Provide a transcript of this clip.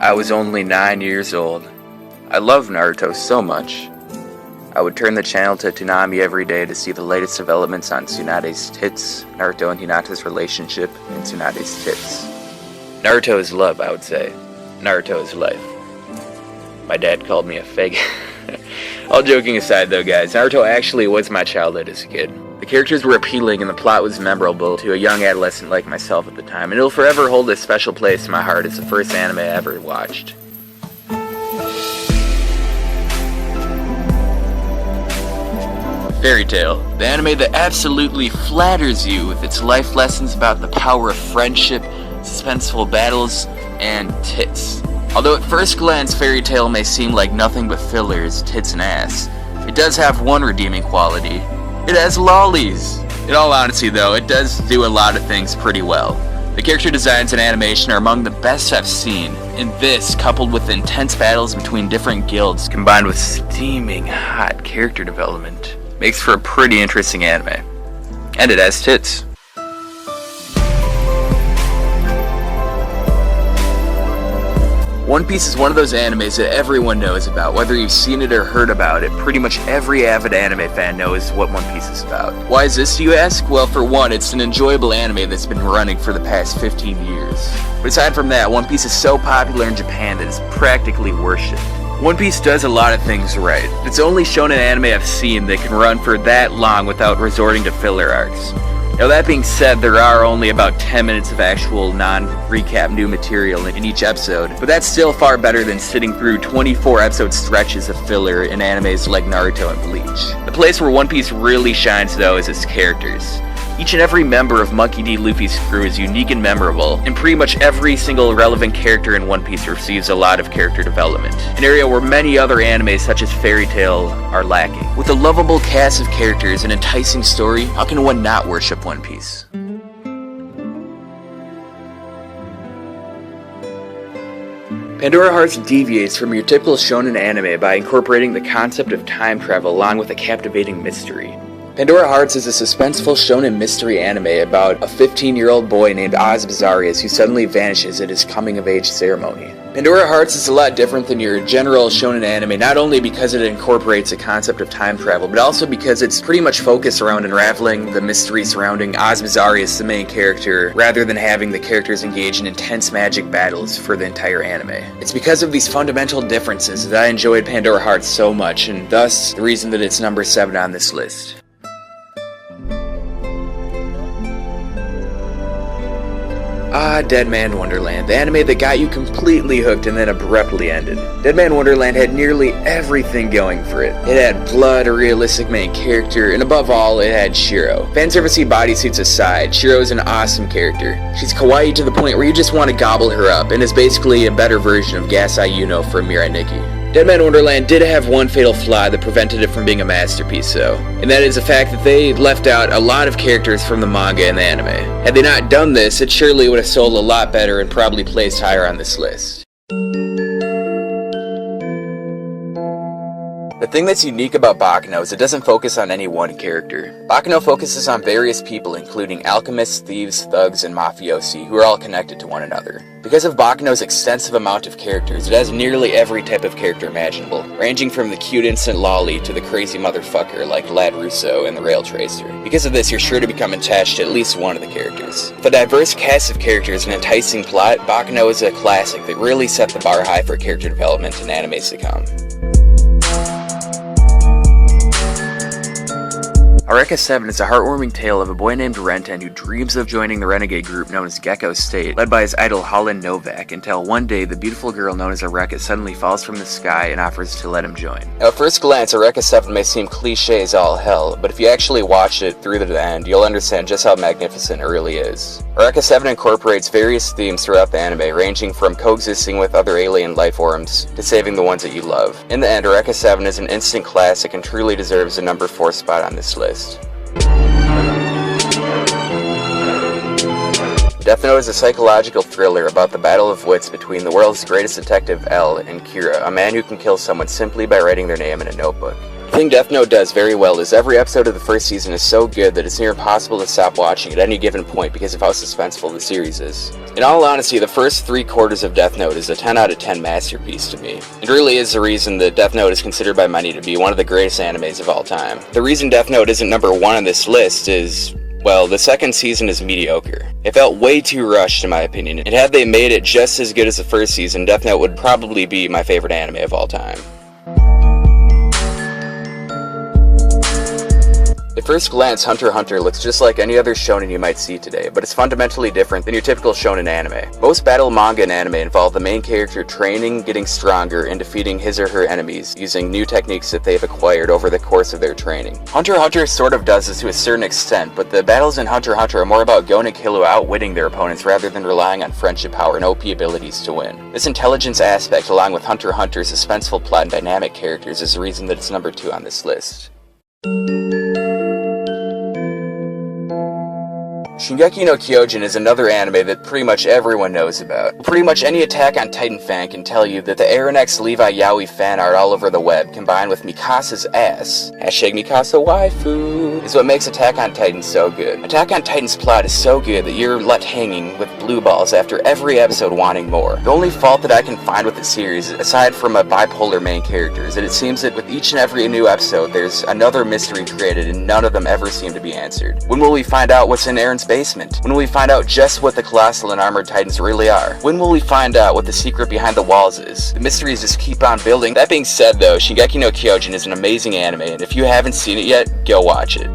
I was only 9 years old. I loved Naruto so much. I would turn the channel to Toonami every day to see the latest developments on Tsunade's tits, Naruto and Hinata's relationship, and Tsunade's tits. Naruto is love, I would say. Naruto is life. My dad called me a faggot. All joking aside though, guys, Naruto actually was my childhood as a kid. The characters were appealing and the plot was memorable to a young adolescent like myself at the time, and it'll forever hold a special place in my heart as the first anime I ever watched. Fairy Tail, the anime that absolutely flatters you with its life lessons about the power of friendship, suspenseful battles, and tits. Although at first glance Fairy Tail may seem like nothing but fillers, tits, and ass, it does have one redeeming quality. It has lollies! In all honesty though, it does do a lot of things pretty well. The character designs and animation are among the best I've seen, and this, coupled with intense battles between different guilds, combined with steaming hot character development, makes for a pretty interesting anime. And it has tits. One Piece is one of those animes that everyone knows about, whether you've seen it or heard about it. Pretty much every avid anime fan knows what One Piece is about. Why is this, you ask? Well, for one, it's an enjoyable anime that's been running for the past 15 years. But aside from that, One Piece is so popular in Japan that it's practically worshipped. One Piece does a lot of things right. It's the only shonen anime I've seen that can run for that long without resorting to filler arcs. Now that being said, there are only about 10 minutes of actual non-recap new material in each episode, but that's still far better than sitting through 24 episode stretches of filler in animes like Naruto and Bleach. The place where One Piece really shines though is its characters. Each and every member of Monkey D. Luffy's crew is unique and memorable, and pretty much every single relevant character in One Piece receives a lot of character development, an area where many other animes such as Fairy Tail are lacking. With a lovable cast of characters and enticing story, how can one not worship One Piece? Pandora Hearts deviates from your typical shonen anime by incorporating the concept of time travel along with a captivating mystery. Pandora Hearts is a suspenseful shonen mystery anime about a 15-year-old boy named Oz Bizarrius who suddenly vanishes at his coming-of-age ceremony. Pandora Hearts is a lot different than your general shonen anime, not only because it incorporates a concept of time travel, but also because it's pretty much focused around unraveling the mystery surrounding Oz Bizarrius, the main character, rather than having the characters engage in intense magic battles for the entire anime. It's because of these fundamental differences that I enjoyed Pandora Hearts so much, and thus the reason that it's number 7 on this list. Dead Man Wonderland, the anime that got you completely hooked and then abruptly ended. Dead Man Wonderland had nearly everything going for it. It had blood, a realistic main character, and above all, it had Shiro. Fanservice bodysuits aside, Shiro is an awesome character. She's kawaii to the point where you just want to gobble her up, and is basically a better version of Gasai Yuno from Mirai Nikki. Dead Man Wonderland did have one fatal flaw that prevented it from being a masterpiece though, and that is the fact that they left out a lot of characters from the manga and the anime. Had they not done this, it surely would have sold a lot better and probably placed higher on this list. The thing that's unique about Baccano is it doesn't focus on any one character. Baccano focuses on various people including alchemists, thieves, thugs, and mafiosi who are all connected to one another. Because of Baccano's extensive amount of characters, it has nearly every type of character imaginable, ranging from the cute instant lolly to the crazy motherfucker like Lad Russo and the Rail Tracer. Because of this, you're sure to become attached to at least one of the characters. With a diverse cast of characters and enticing plot, Baccano is a classic that really set the bar high for character development in animes to come. Eureka 7 is a heartwarming tale of a boy named Renten who dreams of joining the renegade group known as Gecko State, led by his idol Holland Novak, until one day the beautiful girl known as Eureka suddenly falls from the sky and offers to let him join. Now at first glance, Eureka 7 may seem cliche as all hell, but if you actually watch it through to the end, you'll understand just how magnificent it really is. Eureka 7 incorporates various themes throughout the anime, ranging from coexisting with other alien life forms to saving the ones that you love. In the end, Eureka 7 is an instant classic and truly deserves a number 4 spot on this list. Death Note is a psychological thriller about the battle of wits between the world's greatest detective L and Kira, a man who can kill someone simply by writing their name in a notebook. The thing Death Note does very well is every episode of the first season is so good that it's near impossible to stop watching at any given point because of how suspenseful the series is. In all honesty, the first 3/4 of Death Note is a 10 out of 10 masterpiece to me. It really is the reason that Death Note is considered by many to be one of the greatest animes of all time. The reason Death Note isn't number 1 on this list is, well, the second season is mediocre. It felt way too rushed in my opinion, and had they made it just as good as the first season, Death Note would probably be my favorite anime of all time. At first glance, Hunter x Hunter looks just like any other shonen you might see today, but it's fundamentally different than your typical shonen anime. Most battle manga and anime involve the main character training, getting stronger, and defeating his or her enemies using new techniques that they've acquired over the course of their training. Hunter x Hunter sort of does this to a certain extent, but the battles in Hunter x Hunter are more about Gon and Killua outwitting their opponents rather than relying on friendship power and OP abilities to win. This intelligence aspect, along with Hunter x Hunter's suspenseful plot and dynamic characters, is the reason that it's number 2 on this list. Shingeki no Kyojin is another anime that pretty much everyone knows about. Pretty much any Attack on Titan fan can tell you that the Eren X Levi Yaoi fan art all over the web, combined with Mikasa's ass, #Mikasa waifu, is what makes Attack on Titan so good. Attack on Titan's plot is so good that you're left hanging with blue balls after every episode wanting more. The only fault that I can find with the series, aside from a bipolar main character, is that it seems that with each and every new episode there's another mystery created and none of them ever seem to be answered. When will we find out what's in Eren's basement? When will we find out just what the Colossal and Armored Titans really are? When will we find out what the secret behind the walls is? The mysteries just keep on building. That being said though, Shingeki no Kyojin is an amazing anime, and if you haven't seen it yet, go watch it.